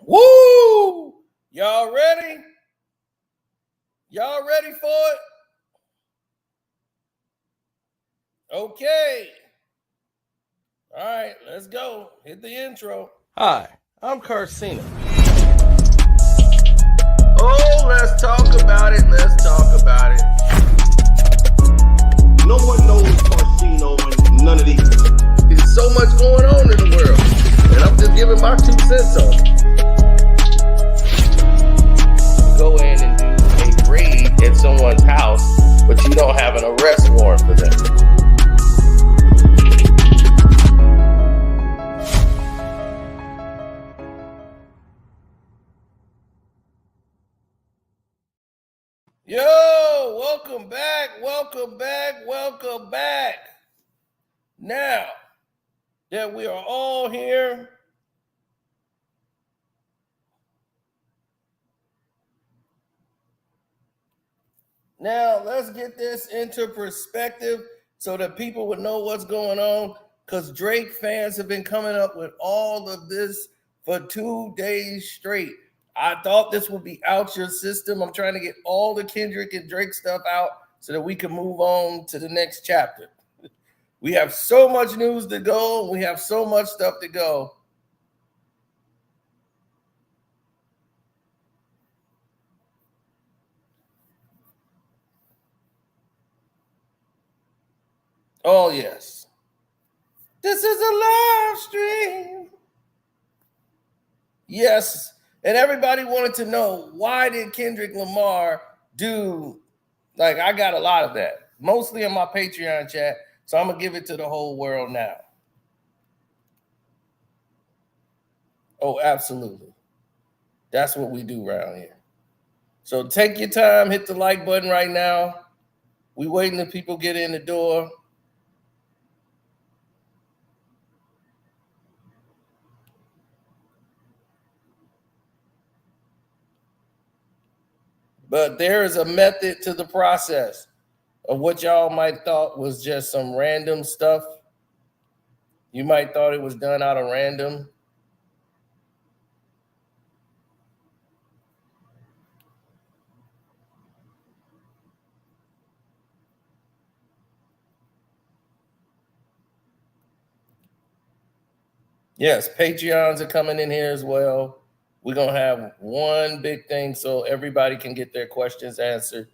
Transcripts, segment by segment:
Woo! Y'all ready? Y'all ready for it? Okay. All right, let's go. Hit the intro. Hi, I'm Carcina. Oh, let's talk about it. Let's talk about it. No one knows Carcino and none of these. There's so much going on in the world, and I'm just giving my 2 cents on it. Go in and do a raid at someone's house, but you don't have an arrest warrant for them. Yo, welcome back, welcome back, welcome back. Now that we are all here, now let's get this into perspective so that people would know what's going on, because Drake fans have been coming up with all of this for 2 days straight. I thought this would be out your system. I'm trying to get all the Kendrick and Drake stuff out so that we can move on to the next chapter. We have so much news to go. We have so much stuff to go. Oh, yes. This is a live stream. Yes. And everybody wanted to know, why did Kendrick Lamar do, like, I got a lot of that, mostly in my Patreon chat. So I'm going to give it to the whole world now. Oh, absolutely. That's what we do around here. So take your time, hit the like button right now. We waiting till people get in the door. But there is a method to the process of what y'all might thought was just some random stuff. You might thought it was done out of random. Yes, Patreons are coming in here as well. We're going to have one big thing so everybody can get their questions answered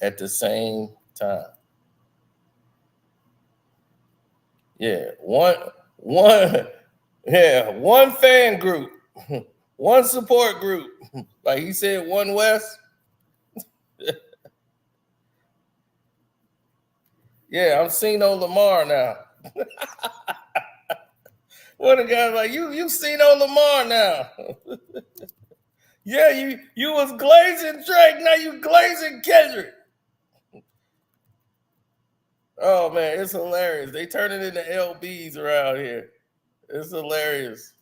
at the same time. Yeah, one fan group, one support group. Like he said, One West. Yeah, I'm seeing old Lamar now. One of the guys like, you seen old Lamar now. Yeah, you was glazing Drake, now you glazing Kendrick. Oh man, it's hilarious. They turn it into LBs around here. It's hilarious.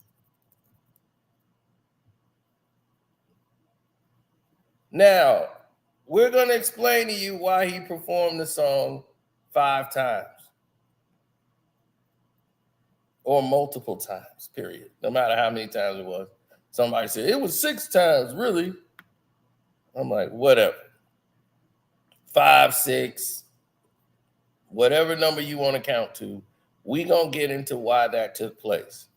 Now, we're going to explain to you why he performed the song 5 times. Or multiple times, period. No matter how many times it was. Somebody said, it was 6 times, really? I'm like, whatever. 5, 6, whatever number you want to count to. We're going to get into why that took place.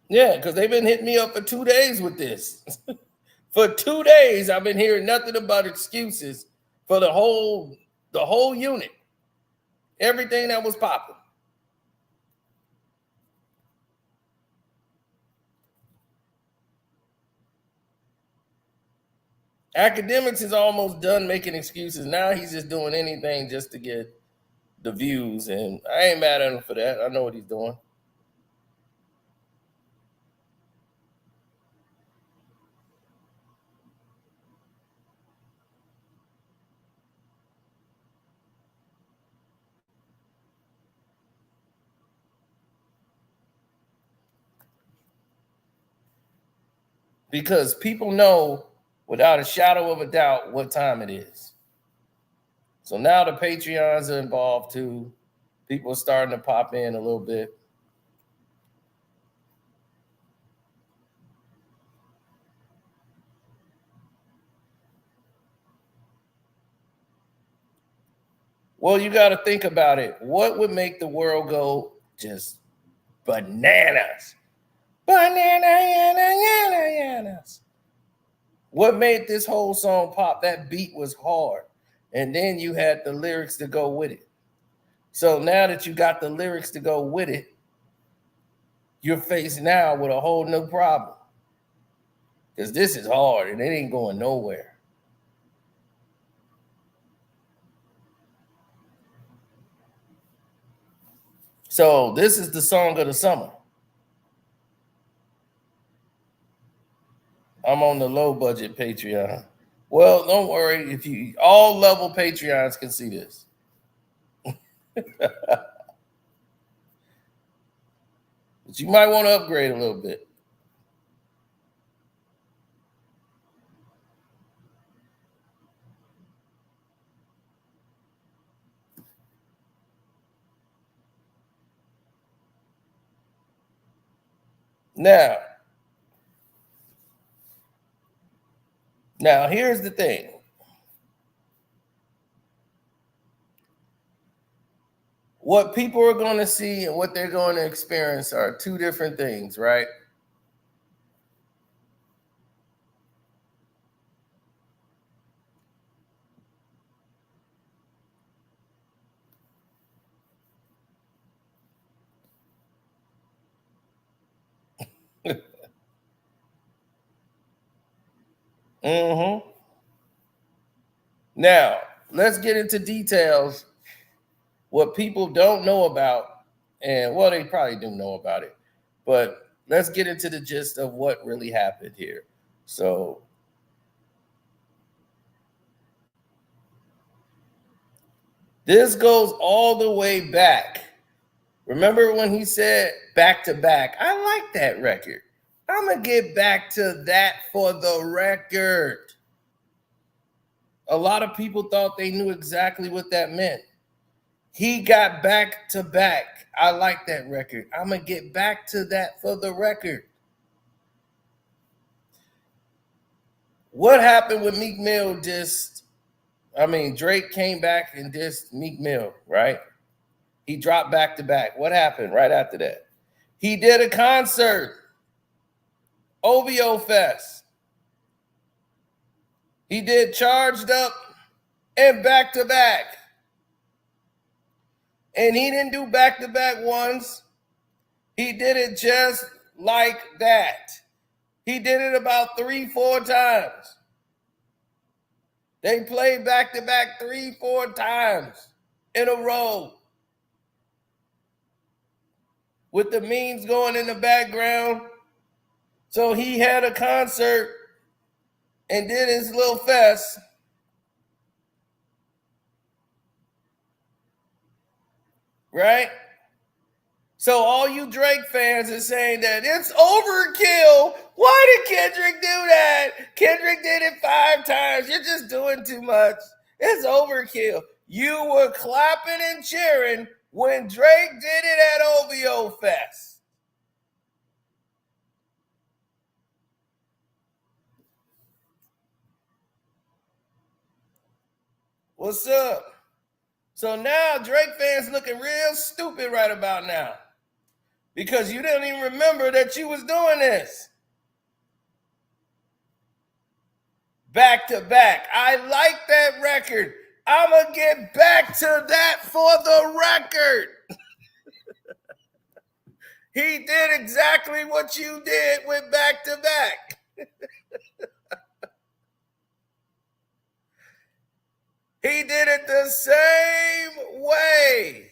Yeah, because they've been hitting me up for 2 days with this. For 2 days, I've been hearing nothing about excuses for the whole unit. Everything that was popping. Academics is almost done making excuses. Now he's just doing anything just to get the views, and I ain't mad at him for that. I know what he's doing. Because people know without a shadow of a doubt what time it is. So now the Patreons are involved too. People are starting to pop in a little bit. Well, you got to think about it. What would make the world go just bananas? Bananas. What made this whole song pop? That beat was hard. And then you had the lyrics to go with it. So now that you got the lyrics to go with it, you're faced now with a whole new problem. Because this is hard and it ain't going nowhere. So this is the song of the summer. I'm on the low budget Patreon. Well, don't worry. If you all level Patreons can see this. But you might want to upgrade a little bit. Now here's the thing. What people are going to see and what they're going to experience are two different things, right? Mm-hmm. Now, let's get into details. What people don't know about, and well, they probably do know about it, but let's get into the gist of what really happened here. So, this goes all the way back. Remember when he said back to back? I like that record. I'm going to get back to that for the record. A lot of people thought they knew exactly what that meant. He got back to back. I like that record. I'm going to get back to that for the record. What happened with Meek Mill Drake came back and dissed Meek Mill, right? He dropped back to back. What happened right after that? He did a concert, OVO Fest. He did Charged Up and back to back. And he didn't do back to back once. He did it just like that. He did it about 3-4 times. They played back to back 3-4 times in a row. With the memes going in the background. So he had a concert and did his little fest. Right? So all you Drake fans are saying that it's overkill. Why did Kendrick do that? Kendrick did it 5 times. You're just doing too much. It's overkill. You were clapping and cheering when Drake did it at OVO Fest. What's up? So now Drake fans looking real stupid right about now. Because you didn't even remember that you was doing this. Back to back. I like that record. I'm going to get back to that for the record. He did exactly what you did with back to back. He did it the same way.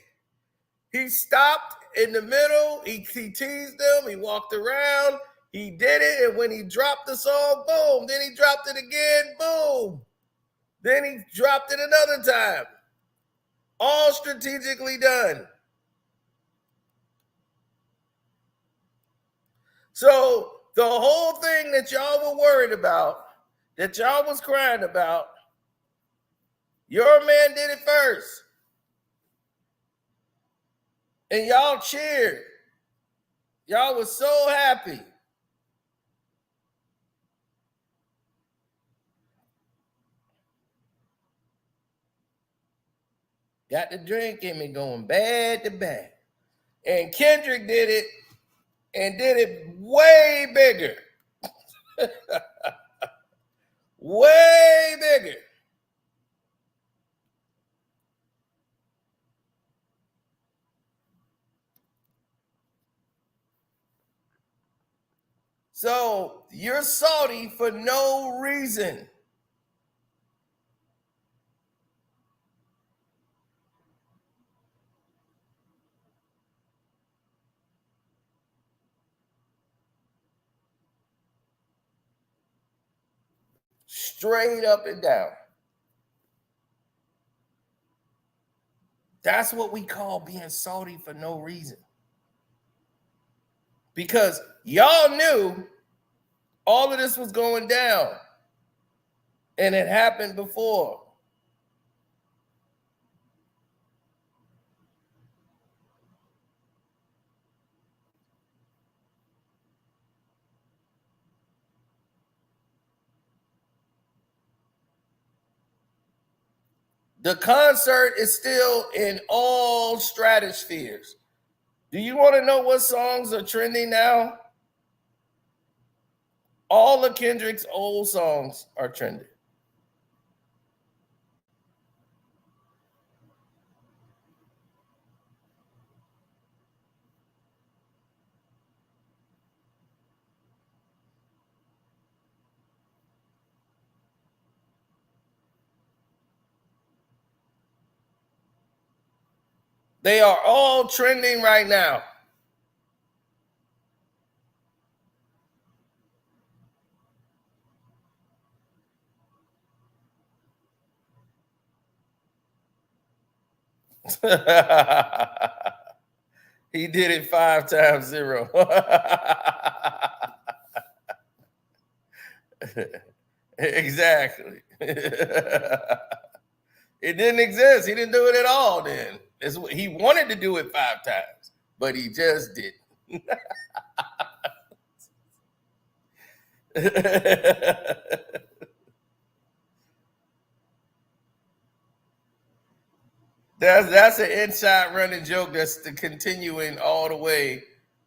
He stopped in the middle. He teased them. He walked around. He did it. And when he dropped the song, boom. Then he dropped it again, boom. Then he dropped it another time. All strategically done. So the whole thing that y'all were worried about, that y'all was crying about, your man did it first. And y'all cheered. Y'all was so happy. Got the drink in me going bad to bad. And Kendrick did it and did it way bigger. Way bigger. So you're salty for no reason. Straight up and down. That's what we call being salty for no reason. Because y'all knew all of this was going down and it happened before. The concert is still in all stratospheres. Do you want to know what songs are trending now? All of Kendrick's old songs are trending. They are all trending right now. He did it 5 times 0. Exactly. It didn't exist. He didn't do it at all then. He wanted to do it 5 times, but he just didn't. That's an inside running joke that's continuing all the way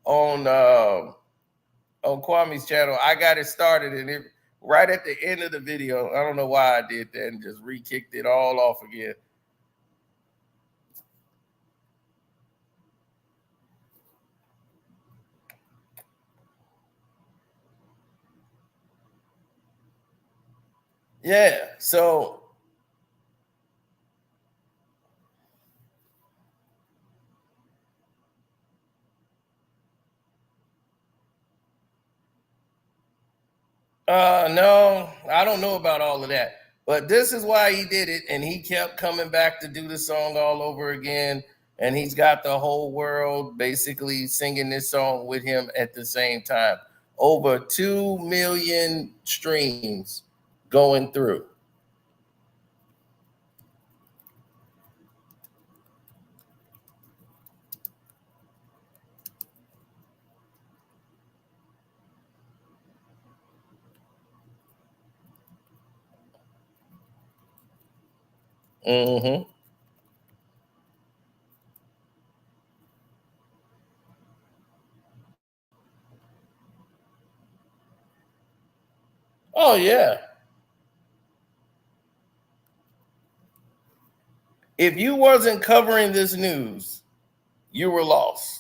on Kwame's channel. I got it started and it right at the end of the video. I don't know why I did that and just re-kicked it all off again. Yeah, so no, I don't know about all of that. But this is why he did it, and he kept coming back to do the song all over again. And he's got the whole world basically singing this song with him at the same time. Over 2 million streams going through. Mm-hmm. Oh, yeah. If you wasn't covering this news, you were lost.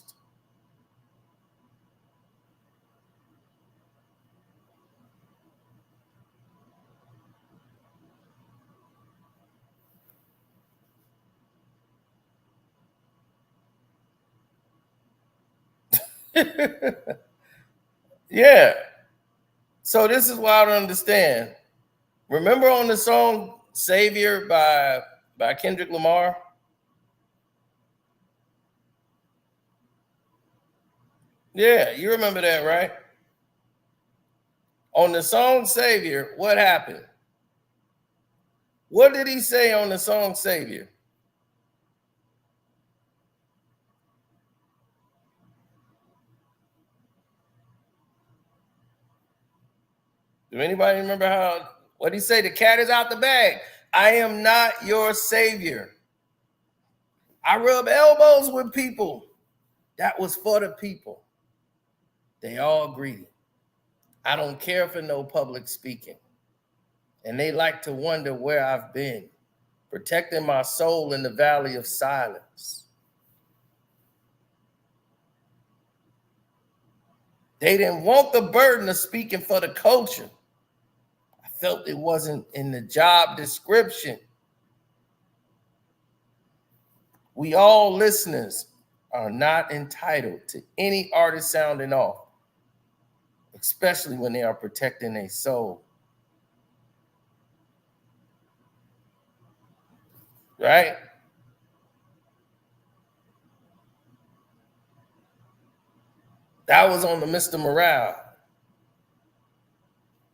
Yeah. So this is what I don't understand. Remember on the song Savior by Kendrick Lamar? Yeah, you remember that, right? On the song Savior, what happened? What did he say on the song Savior? Do anybody remember what he say? The cat is out the bag. I am not your savior. I rub elbows with people. That was for the people. They all greedy. I don't care for no public speaking. And they like to wonder where I've been, protecting my soul in the valley of silence. They didn't want the burden of speaking for the culture. I felt it wasn't in the job description. We all listeners are not entitled to any artist sounding off, especially when they are protecting their soul. Right? That was on the Mr. Morale.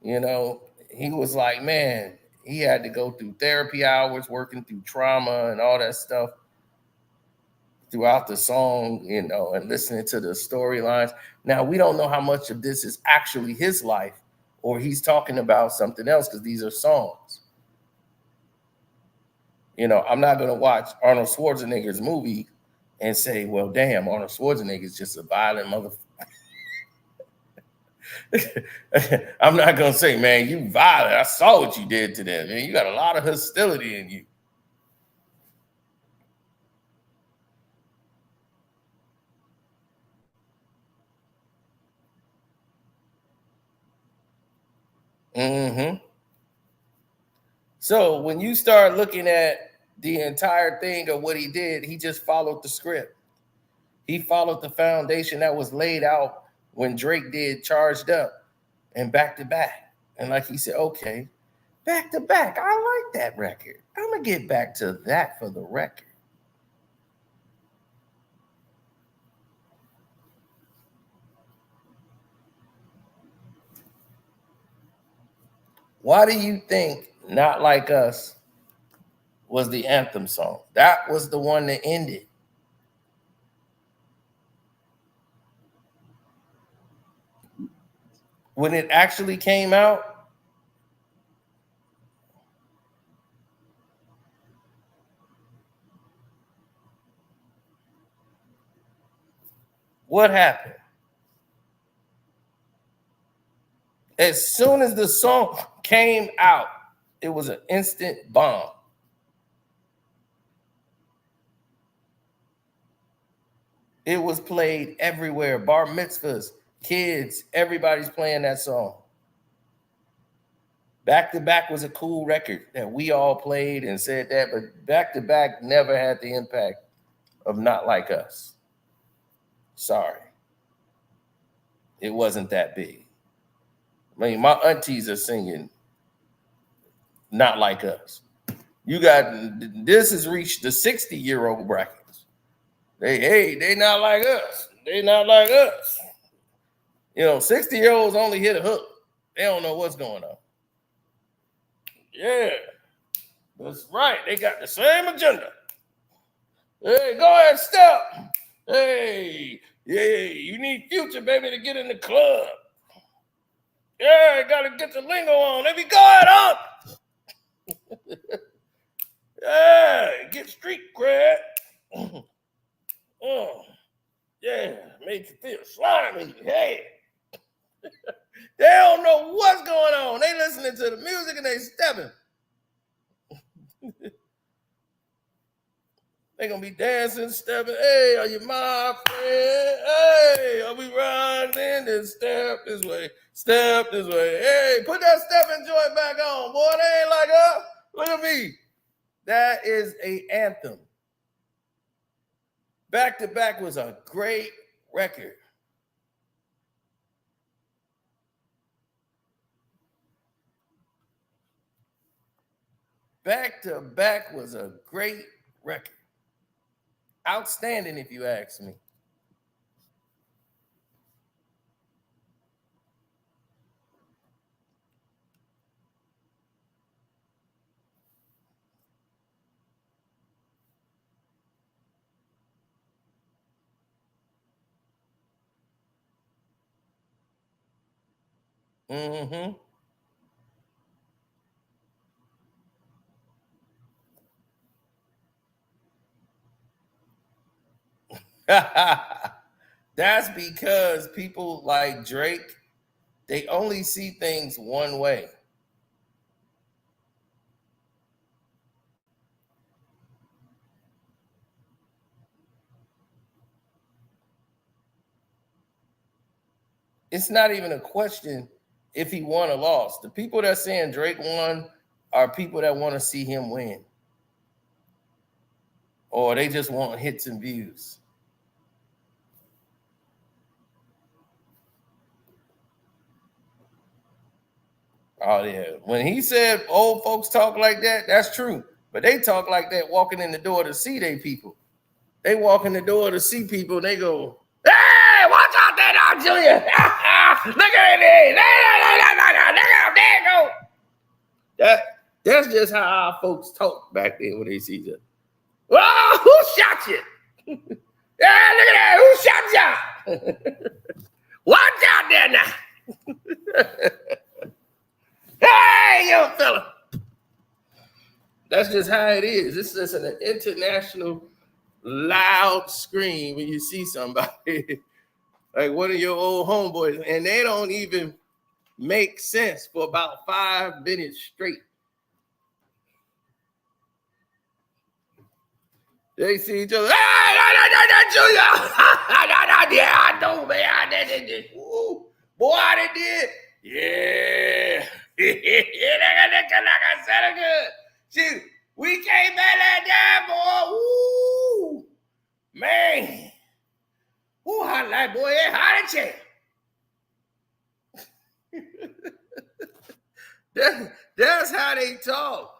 You know, he was like, man, he had to go through therapy hours, working through trauma and all that stuff throughout the song, you know, and listening to the storylines. Now, we don't know how much of this is actually his life or he's talking about something else because these are songs. You know, I'm not going to watch Arnold Schwarzenegger's movie and say, well, damn, Arnold Schwarzenegger is just a violent motherfucker. I'm not going to say, man, you violent. I saw what you did to them. Man, you got a lot of hostility in you. Mm-hmm. So when you start looking at the entire thing of what he did, he just followed the script. He followed the foundation that was laid out when Drake did Charged Up and Back to Back. And like he said, okay, Back to Back, I like that record. I'm going to get back to that for the record. Why do you think Not Like Us was the anthem song? That was the one that ended. When it actually came out, what happened? As soon as the song came out, it was an instant bomb. It was played everywhere. Bar mitzvahs, kids, everybody's playing that song. Back to Back was a cool record that we all played and said that, but Back to Back never had the impact of Not Like Us. Sorry. It wasn't that big. I mean, my aunties are singing Not Like Us. You got, this has reached the 60-year-old brackets. They not like us. They not like us. You know, 60-year-olds only hit a hook. They don't know what's going on. Yeah, that's right. They got the same agenda. Hey, go ahead, step. Hey, yeah, you need Future, baby, to get in the club. Yeah, you gotta get the lingo on. Let me go ahead up. Yeah, get street cred. Oh, yeah, make you feel slimy. Hey. They don't know what's going on. They listening to the music and they stepping. They gonna be dancing, stepping. Hey, are you my friend? Hey, are we riding? Then step this way, step this way. Hey, put that stepping joint back on, boy. They ain't like us. Look at me. That is an anthem. Back to Back was a great record. Back to Back was a great record. Outstanding, if you ask me. Mm-hmm. That's because people like Drake, they only see things one way. It's not even a question if he won or lost. The people that saying Drake won are people that want to see him win, or they just want hits and views. Oh yeah, when he said old folks talk like that, that's true. But they talk like that walking in the door to see they people. They walk in the door to see people. And they go, "Hey, watch out there now, Junior! Look at it! Look out there! Go!" That's just how our folks talk back then when they see each other. Oh, who shot you? Yeah, look at that! Who shot you? Watch out there now! Hey, young fella! That's just how it is. This is an international loud scream when you see somebody like one of your old homeboys, and they don't even make sense for about 5 minutes straight. They see each other. Hey, Junior! Yeah, I know, man. Boy, I did. Yeah. Like I said, good. Shoot, we came back like that, boy. Woo, man. Woo, hot like boy, yeah, hot and check. That's how they talk.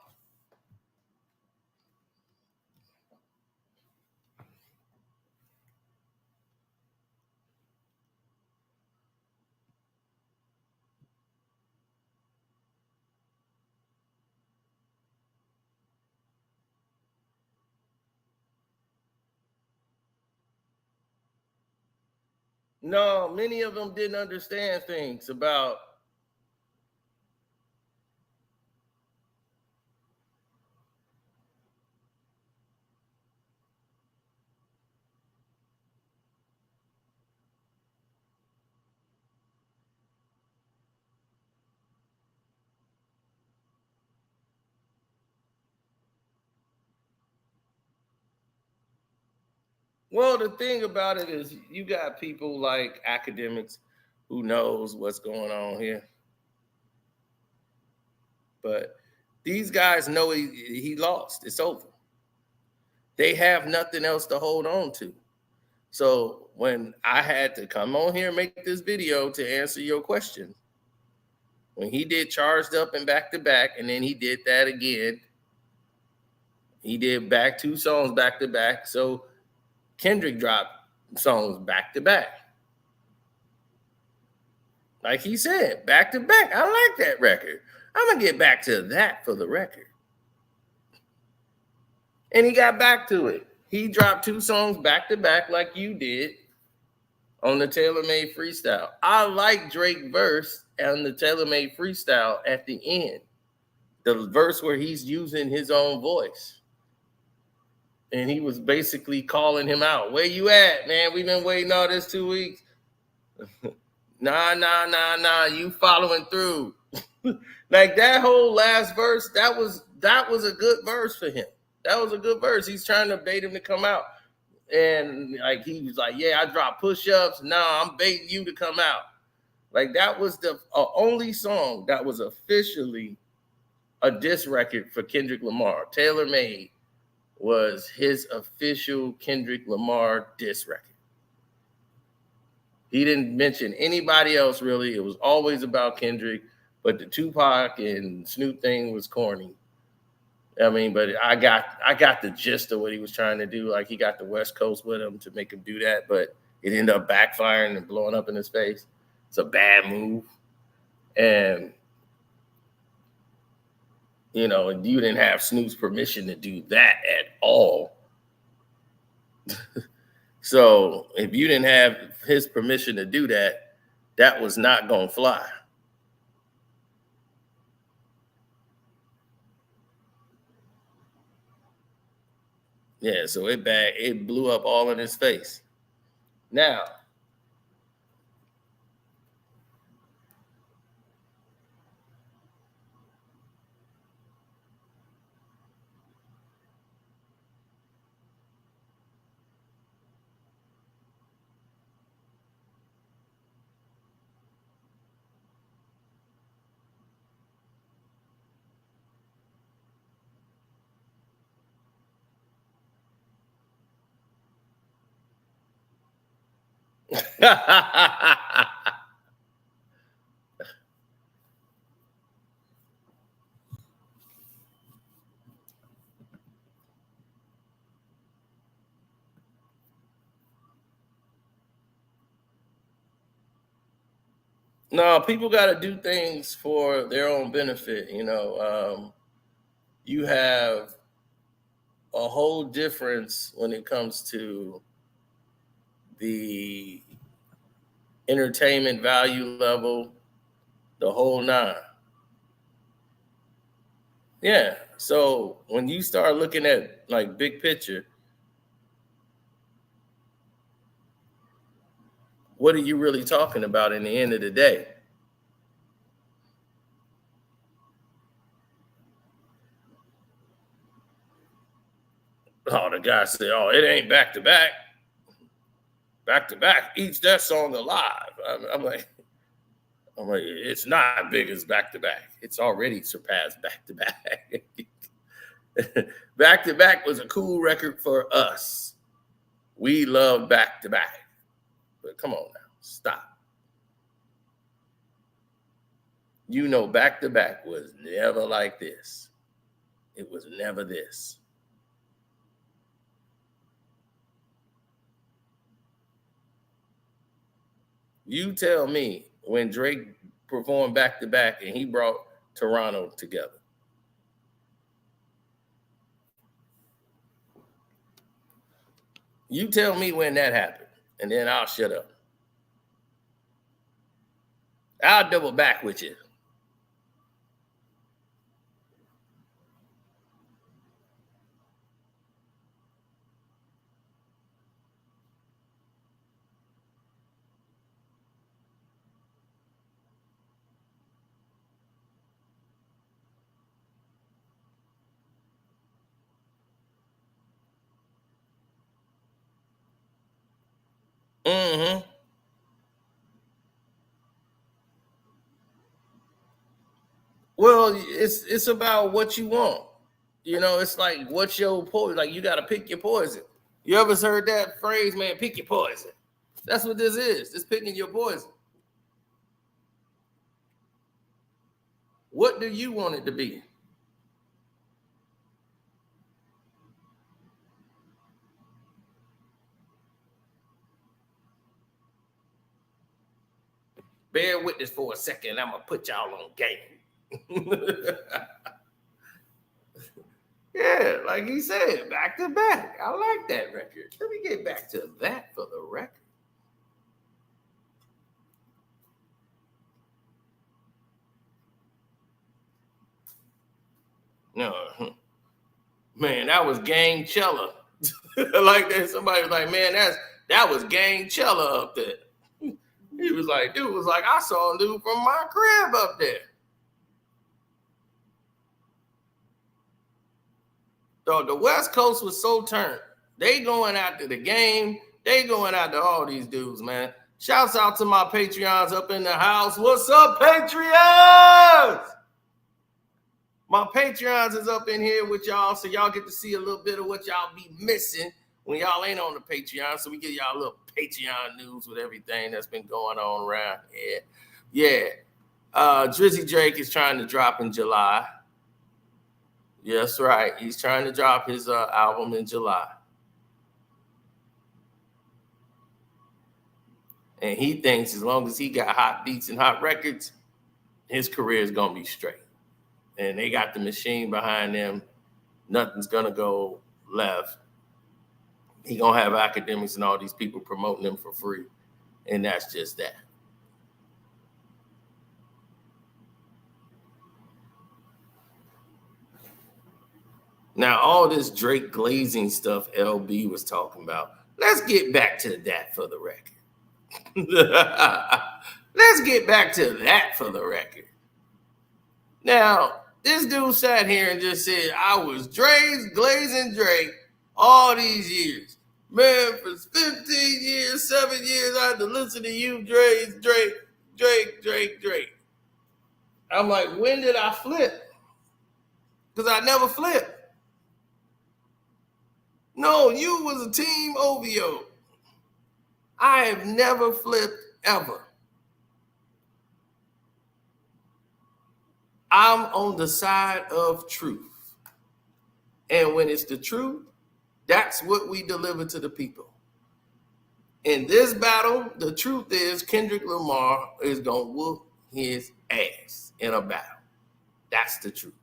No, many of them didn't understand things about. Well, the thing about it is you got people like academics who knows what's going on here. But these guys know he lost. It's over. They have nothing else to hold on to. So when I had to come on here and make this video to answer your question, when he did Charged Up and Back to Back, and then he did that again, he did back 2 songs back to back. So Kendrick dropped songs back to back. Like he said, back to back. I like that record. I'm going to get back to that for the record. And he got back to it. He dropped 2 songs back to back like you did on the Tailor Made Freestyle. I like Drake verse and the Tailor Made Freestyle at the end. The verse where he's using his own voice. And he was basically calling him out. Where you at, man? We've been waiting all this 2 weeks. Nah. You following through. Like that whole last verse, that was a good verse for him. That was a good verse. He's trying to bait him to come out. And like he was like, yeah, I dropped push-ups. Nah, I'm baiting you to come out. Like that was the only song that was officially a diss record for Kendrick Lamar. Tailor Made was his official Kendrick Lamar diss record. He didn't mention anybody else really. It was always about Kendrick, but the Tupac and Snoop thing was corny. I mean, but I got the gist of what he was trying to do. Like he got the West Coast with him to make him do that, but it ended up backfiring and blowing up in his face. It's a bad move. And you know, you didn't have Snoop's permission to do that at all. So if you didn't have his permission to do that, that was not gonna fly. Yeah, so it blew up all in his face. Now, no, people got to do things for their own benefit. You have a whole difference when it comes to the entertainment value level, the whole nine. Yeah. So when you start looking at like big picture, what are you really talking about in the end of the day? Oh, the guy said, "Oh, it ain't back to back. Back to back eats that song alive." I'm like, it's not big as back to back. It's already surpassed back to back. Back to back was a cool record for us. We love back to back. But come on now, stop. You know, back to back was never like this. It was never this. You tell me when Drake performed back to back and he brought Toronto together. You tell me when that happened, and then I'll shut up. I'll double back with you. Mm-hmm. Well, it's about what you want. It's like what's your poison? Like you got to pick your poison. You ever heard that phrase, man? Pick your poison. That's what this is. It's picking your poison. What do you want it to be? Bear witness for a second. I'm gonna put y'all on game. Yeah, like he said, back to back. I like that record. Let me get back to that for the record. No, man, that was Gang Chella. Like that, somebody was like, man, that was Gang Chella up there. He was like, dude was like, I saw a dude from my crib up there. So the West Coast was so turned. They going after the game. They going after all these dudes, man. Shouts out to my Patreons up in the house. What's up, Patreons? My Patreons is up in here with y'all, so y'all get to see a little bit of what y'all be missing when y'all ain't on the Patreon. So we give y'all a little Patreon news with everything that's been going on around here. Yeah. Drizzy Drake is trying to drop in July. Yes, right. He's trying to drop his album in July. And he thinks as long as he got hot beats and hot records, his career is going to be straight. And they got the machine behind them. Nothing's going to go left. He going to have academics and all these people promoting them for free. And that's just that. Now, all this Drake glazing stuff LB was talking about, let's get back to that for the record. Let's get back to that for the record. Now, this dude sat here and just said, I was glazing Drake all these years. Man, for 15 years, 7 years, I had to listen to you, Drake. I'm like, when did I flip? Because I never flipped. No, you was a team OVO. I have never flipped ever. I'm on the side of truth. And when it's the truth, that's what we deliver to the people. In this battle, the truth is Kendrick Lamar is going to whoop his ass in a battle. That's the truth.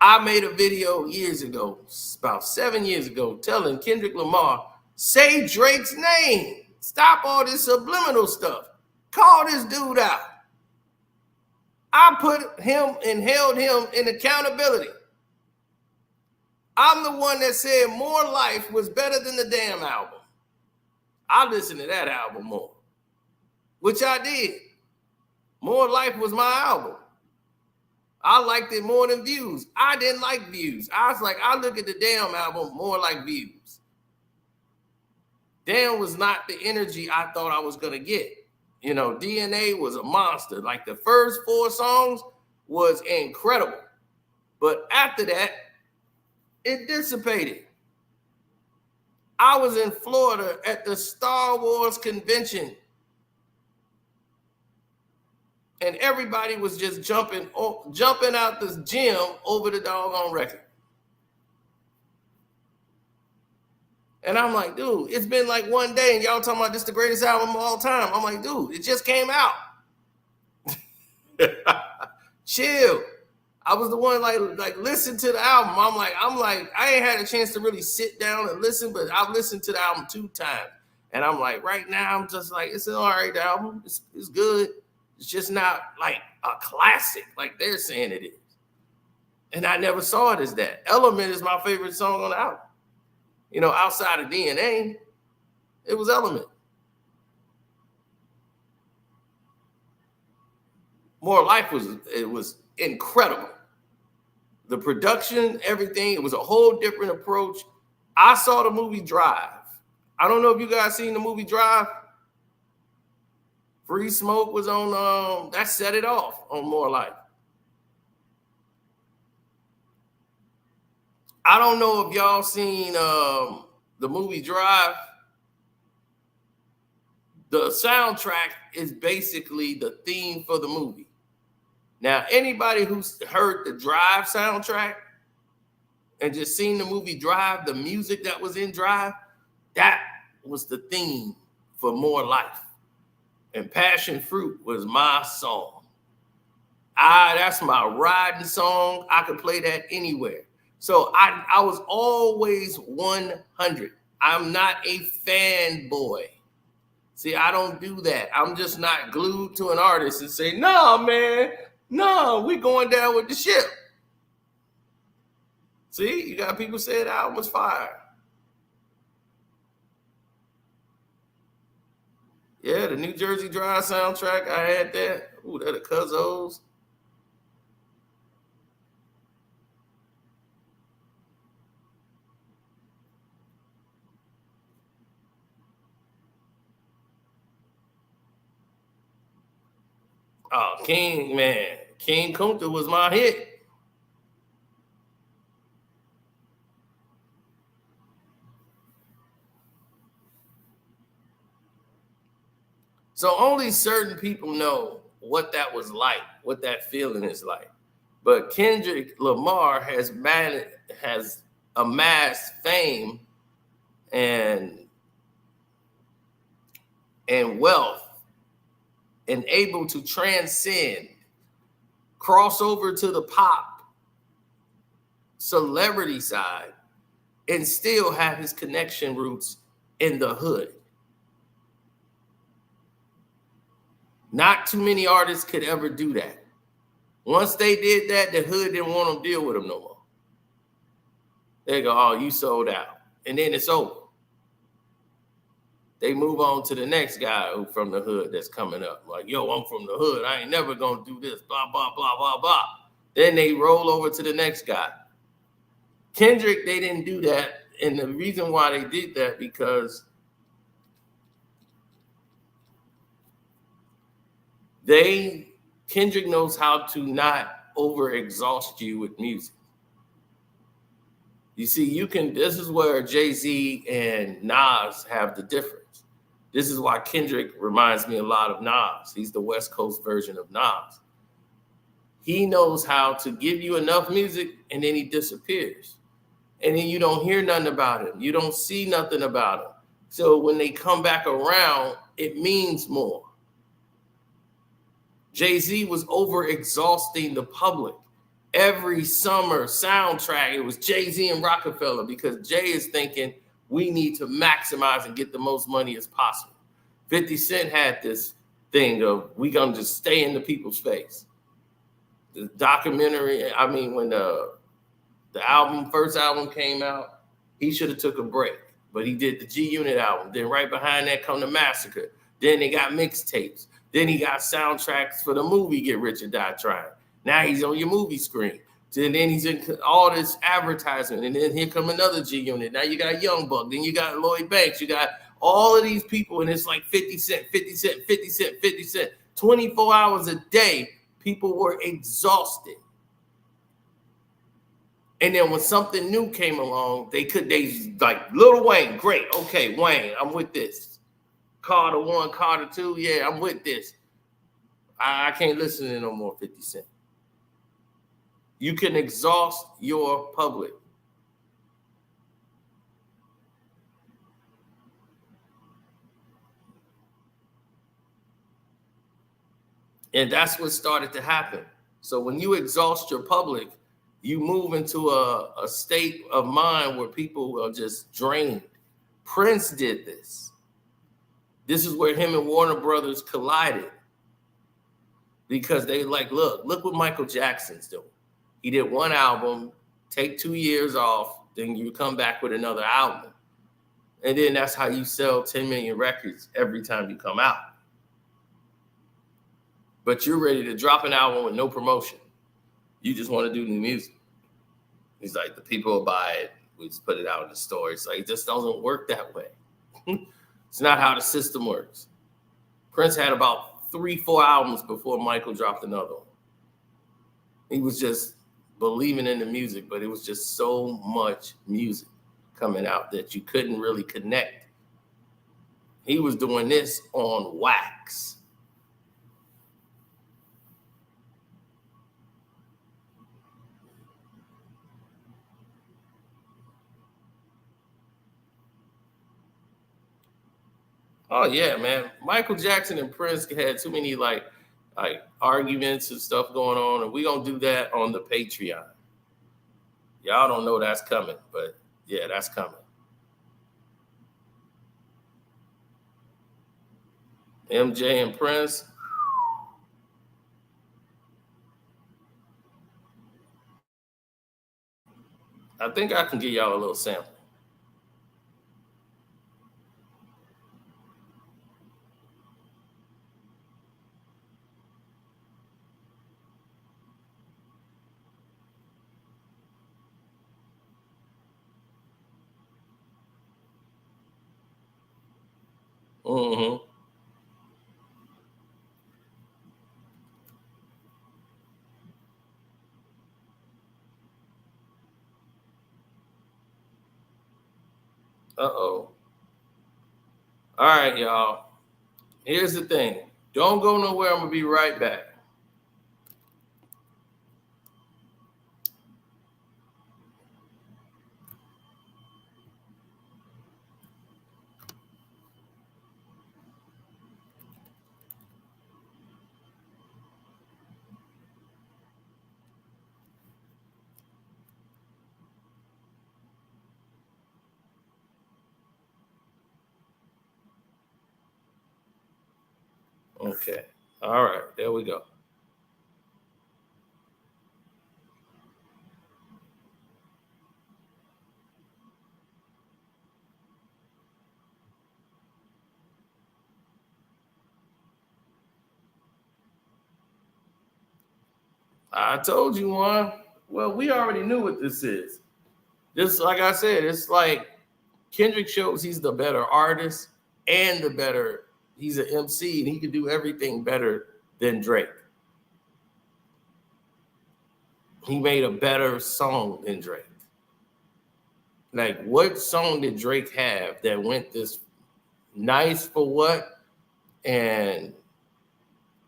I made a video years ago, about 7 years ago, telling Kendrick Lamar, say Drake's name. Stop all this subliminal stuff. Call this dude out. I put him and held him in accountability. I'm the one that said More Life was better than the damn album. I listened to that album more, which I did. More Life was my album. I liked it more than Views. I didn't like Views. I was like, I look at the damn album more like Views. Damn was not the energy I thought I was going to get. You know, DNA was a monster. Like the first 4 songs was incredible. But after that, it dissipated. I was in Florida at the Star Wars convention. And everybody was just jumping out this gym over the doggone record. And I'm like, dude, it's been like one day and y'all talking about this the greatest album of all time. I'm like, dude, it just came out. Chill. I was the one like listen to the album. I'm like, I ain't had a chance to really sit down and listen, but I've listened to the album 2 times. And I'm like, right now, I'm just like, it's an all right album. It's good. It's just not like a classic like they're saying it is. And I never saw it as that. Element is my favorite song on the album. You know, outside of DNA, it was Element. More Life was incredible. The production, everything, it was a whole different approach. I saw the movie Drive. I don't know if you guys seen the movie Drive. Free Smoke was on, that set it off on More Life. I don't know if y'all seen the movie Drive. The soundtrack is basically the theme for the movie. Now, anybody who's heard the Drive soundtrack and just seen the movie Drive, the music that was in Drive, that was the theme for More Life. And Passion Fruit was my song. That's my riding song. I could play that anywhere. So I was always 100. I'm not a fanboy. See, I don't do that. I'm just not glued to an artist and say, no, man, no, we going down with the ship. See, you got people saying the album was fire. Yeah, the New Jersey Drive soundtrack, I had that. Ooh, they're the Cuzzos. Oh, King, man. King Kunta was my hit. So only certain people know what that was like, what that feeling is like. But Kendrick Lamar has amassed fame and wealth and able to transcend, cross over to the pop celebrity side and still have his connection roots in the hood. Not too many artists could ever do that. Once they did that, the hood didn't want to deal with them no more. They go, oh, you sold out. And then it's over. they move on to the next guy who from the hood that's coming up. Like, yo, I'm from the hood. I ain't never gonna do this, blah, blah, blah, blah, blah. Then they roll over to the next guy. Kendrick, they didn't do that. And the reason why they did that, because Kendrick knows how to not over exhaust you with music. You see, this is where Jay-Z and Nas have the difference. This is why Kendrick reminds me a lot of Nas. He's the West Coast version of Nas. He knows how to give you enough music and then he disappears. And then you don't hear nothing about him. You don't see nothing about him. So when they come back around, it means more. Jay-Z was over exhausting the public. Every summer soundtrack, it was Jay-Z and Rockefeller, because Jay is thinking we need to maximize and get the most money as possible. 50 Cent had this thing of we gonna just stay in the people's face. The documentary, when the first album came out, he should have took a break, but he did the G-Unit album. Then right behind that come the Massacre. Then they got mixtapes. Then he got soundtracks for the movie Get Rich or Die Trying. Now he's on your movie screen. And then he's in all this advertisement. And then here come another G-Unit. Now you got Young Buck. Then you got Lloyd Banks. You got all of these people. And it's like 50 Cent, 50 Cent, 50 Cent, 50 Cent. 24 hours a day, people were exhausted. And then when something new came along, they like Lil Wayne, great. Okay, Wayne, I'm with this. Carter 1, Carter 2, yeah, I'm with this. I can't listen to no more 50 Cent. You can exhaust your public. And that's what started to happen. So when you exhaust your public, you move into a state of mind where people are just drained. Prince did this. This is where him and Warner Brothers collided. Because they like, look what Michael Jackson's doing. He did one album, take 2 years off, then you come back with another album. And then that's how you sell 10 million records every time you come out. But you're ready to drop an album with no promotion. You just want to do new music. He's like, the people will buy it. We just put it out in the store. It's like, it just doesn't work that way. It's not how the system works. Prince had about 3-4 albums before Michael dropped another one. He was just believing in the music, but it was just so much music coming out that you couldn't really connect. He was doing this on wax. Oh yeah, man. Michael Jackson and Prince had too many like arguments and stuff going on, and we're gonna do that on the Patreon. Y'all don't know that's coming, but yeah, that's coming. MJ and Prince. I think I can give y'all a little sample. Mm-hmm. Uh-oh. All right, y'all. Here's the thing. Don't go nowhere. I'm going to be right back. Okay. All right. There we go. I told you one. Well, we already knew what this is. This, like I said, it's like Kendrick shows he's the better artist and he's an MC and he can do everything better than Drake. He made a better song than Drake. Like, what song did Drake have that went this nice for what and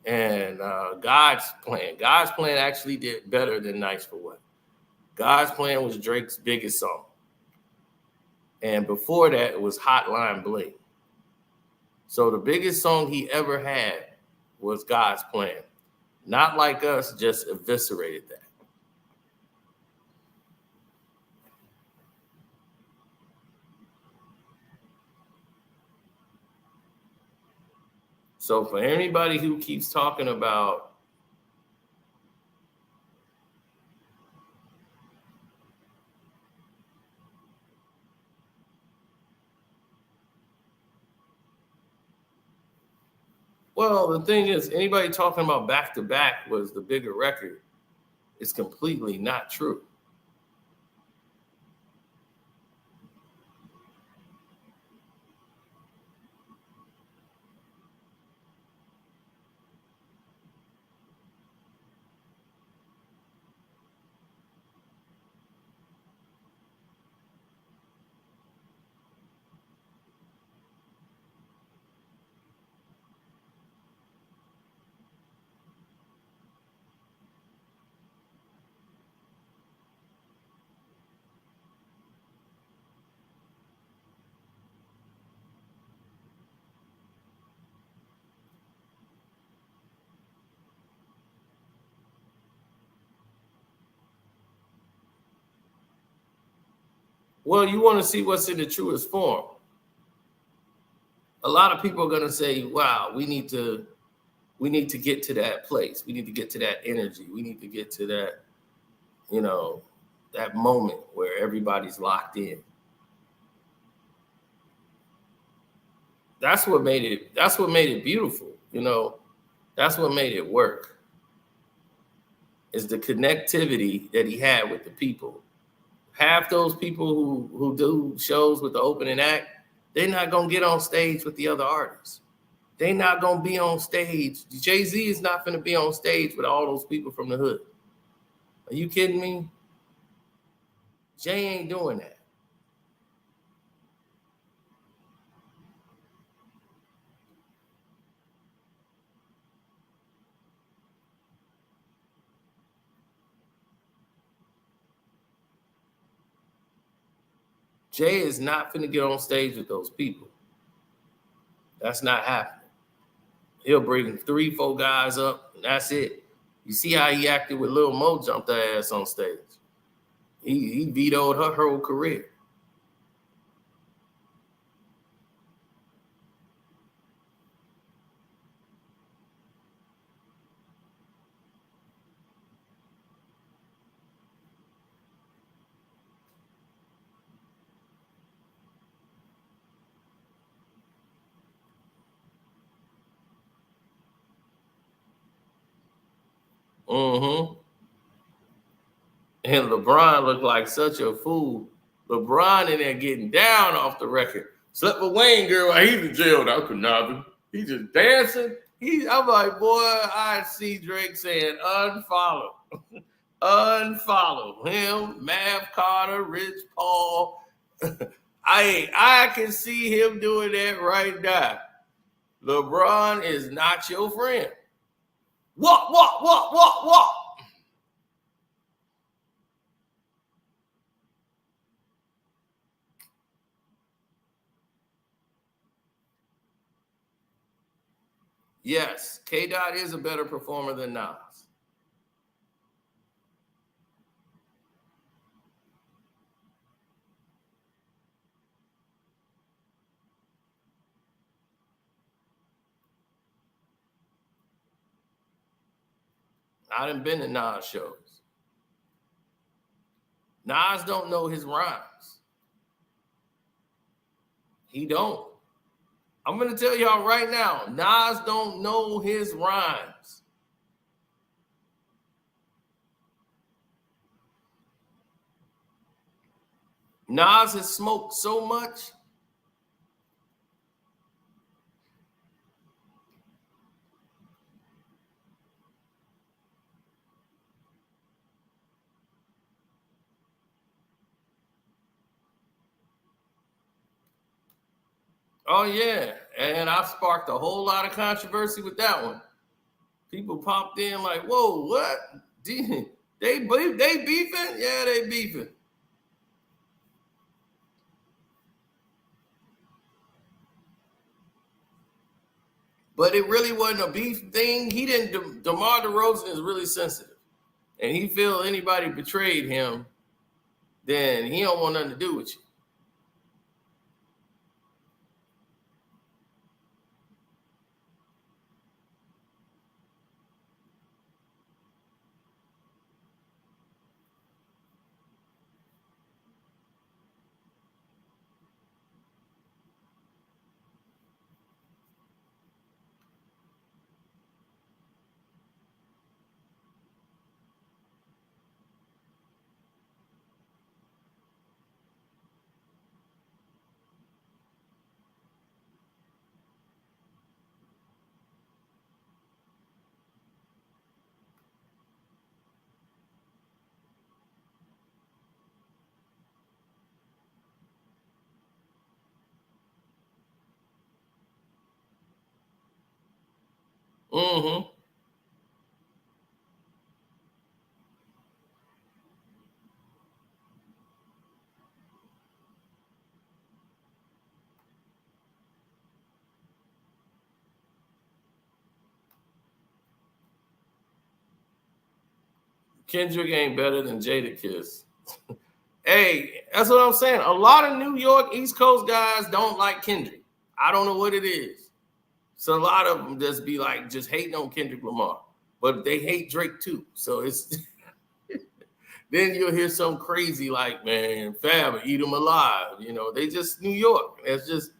God's Plan? God's Plan actually did better than Nice for What. God's Plan was Drake's biggest song. And before that, it was Hotline Bling. So the biggest song he ever had was God's Plan. Not Like Us just eviscerated that. So for anybody who keeps talking about well, the thing is, anybody talking about back to back was the bigger record. It's completely not true. Well, you want to see what's in the truest form. A lot of people are going to say, wow, we need to get to that place. We need to get to that energy. We need to get to that, that moment where everybody's locked in. That's what made it beautiful. That's what made it work. Is the connectivity that he had with the people. Half those people who do shows with the opening act, they're not going to get on stage with the other artists. They're not going to be on stage. Jay-Z is not going to be on stage with all those people from the hood. Are you kidding me? Jay ain't doing that. Jay is not going to get on stage with those people. That's not happening. He'll bring 3-4 guys up, and that's it. You see how he acted with Lil Mo, jumped her ass on stage. He vetoed her whole career. Mm-hmm. And LeBron looked like such a fool. LeBron in there getting down off the record. Slept with Wayne girl while he's in jail. I could not. He just dancing. I'm like, boy, I see Drake saying unfollow. Unfollow him, Mav Carter, Rich Paul. I can see him doing that right now. LeBron is not your friend. What? Yes, K-Dot is a better performer than Nas. I done been to Nas shows. Nas don't know his rhymes. He don't. I'm going to tell y'all right now, Nas don't know his rhymes. Nas has smoked so much. Oh yeah, and I sparked a whole lot of controversy with that one. People popped in like, "Whoa, what? They beefing? Yeah, they beefing." But it really wasn't a beef thing. He didn't. DeMar DeRozan is really sensitive, and he feel anybody betrayed him, then he don't want nothing to do with you. Mm-hmm. Kendrick ain't better than Jadakiss. Hey, that's what I'm saying. A lot of New York East Coast guys don't like Kendrick. I don't know what it is. So a lot of them just be like just hating on Kendrick Lamar, but they hate Drake too. So it's then you'll hear some crazy like, man, Fab, eat them alive. You know, they just New York. That's just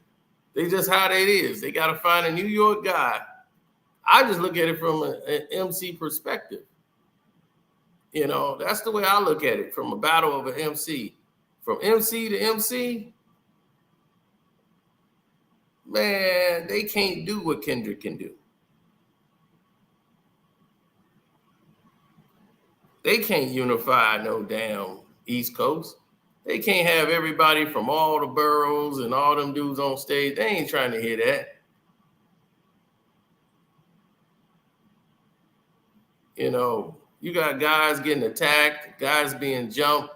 they just how that is. They got to find a New York guy. I just look at it from an MC perspective. You know, that's the way I look at it from a battle of an MC. From MC to MC, man, they can't do what Kendrick can do. They can't unify no damn East Coast. They can't have everybody from all the boroughs and all them dudes on stage. They ain't trying to hear that. You know, you got guys getting attacked, guys being jumped.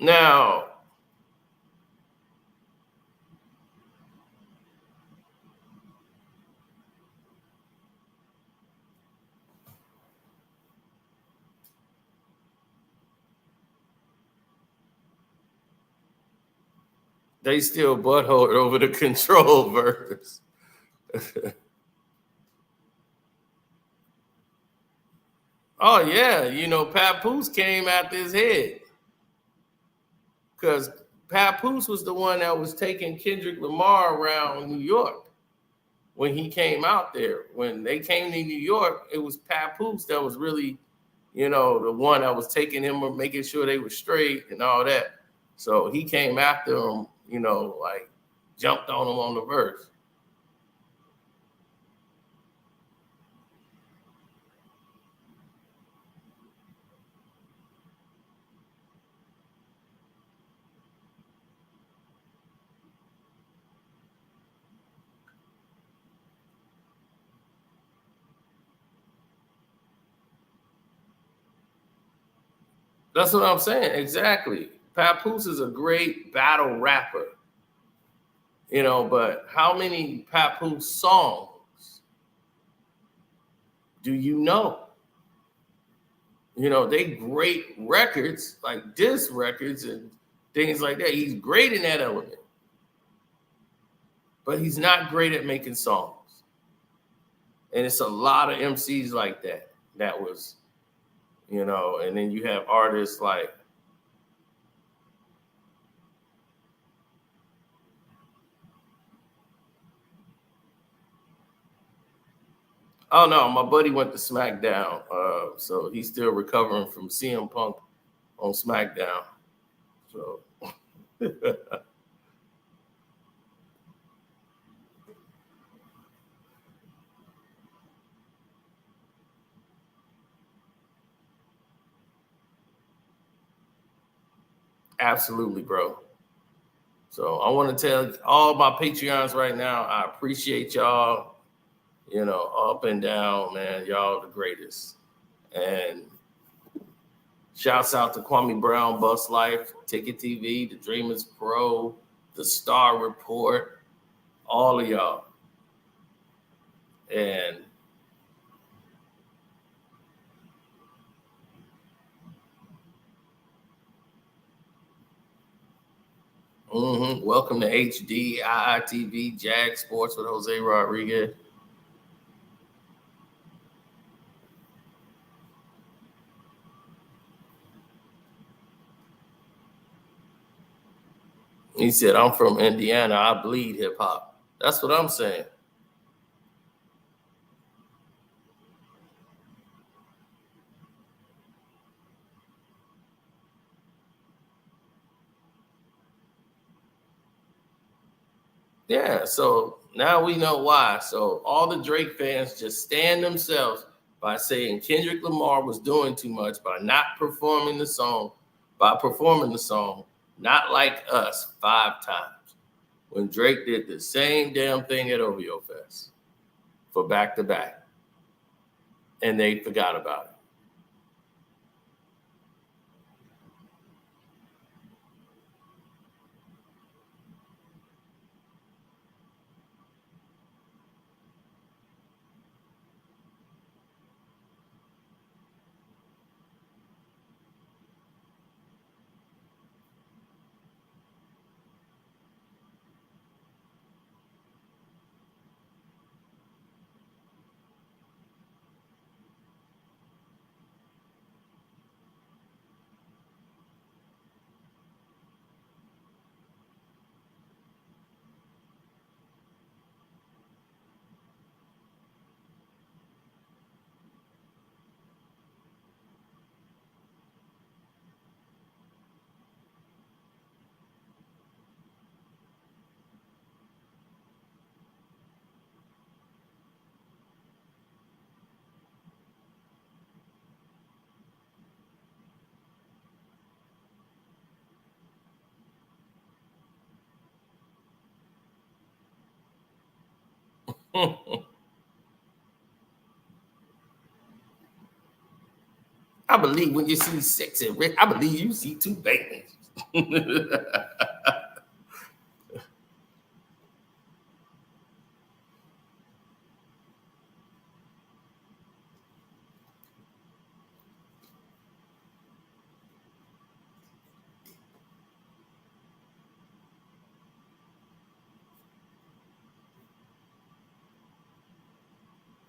Now, they still butthurt over the control verse. Oh yeah, you know, Papoose came after his head because Papoose was the one that was taking Kendrick Lamar around New York when he came out there. When they came to New York, it was Papoose that was really, you know, the one that was taking him or making sure they were straight and all that. So he came after him, you know, like jumped on him on the verse. That's what I'm saying. Exactly. Papoose is a great battle rapper, you know, but how many Papoose songs? do you know? You know, they great records, like diss records and things like that. He's great in that element. But he's not great at making songs. And it's a lot of MCs like that. That was, you know, and then you have artists like, oh no, my buddy went to SmackDown. So he's still recovering from CM Punk on SmackDown. So absolutely, bro. So I want to tell all my Patreons right now, I appreciate y'all, you know, up and down, man. Y'all the greatest. And shouts out to Kwame Brown, Bus Life, Ticket TV, The Dreamers Pro, The Star Report, all of y'all. And welcome to HD, IITV, Jag Sports with Jose Rodriguez. He said, I'm from Indiana. I bleed hip hop. That's what I'm saying. Yeah, so now we know why. So all the Drake fans just stand themselves by saying Kendrick Lamar was doing too much by not performing the song, not like us 5 times. When Drake did the same damn thing at OVO Fest for back to back. And they forgot about it. I believe when you see sexy Rick, I believe you see 2 babies.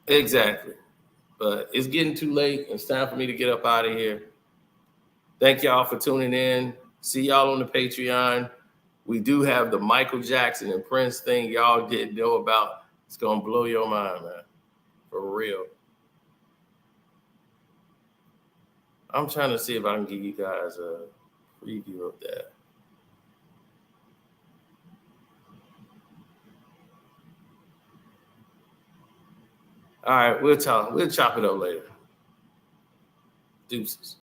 Exactly. But it's getting too late. It's time for me to get up out of here. Thank y'all for tuning in. See y'all on the Patreon. We do have the Michael Jackson and Prince thing y'all didn't know about. It's going to blow your mind, man. For real. I'm trying to see if I can give you guys a preview of that. All right, we'll chop it up later. Deuces.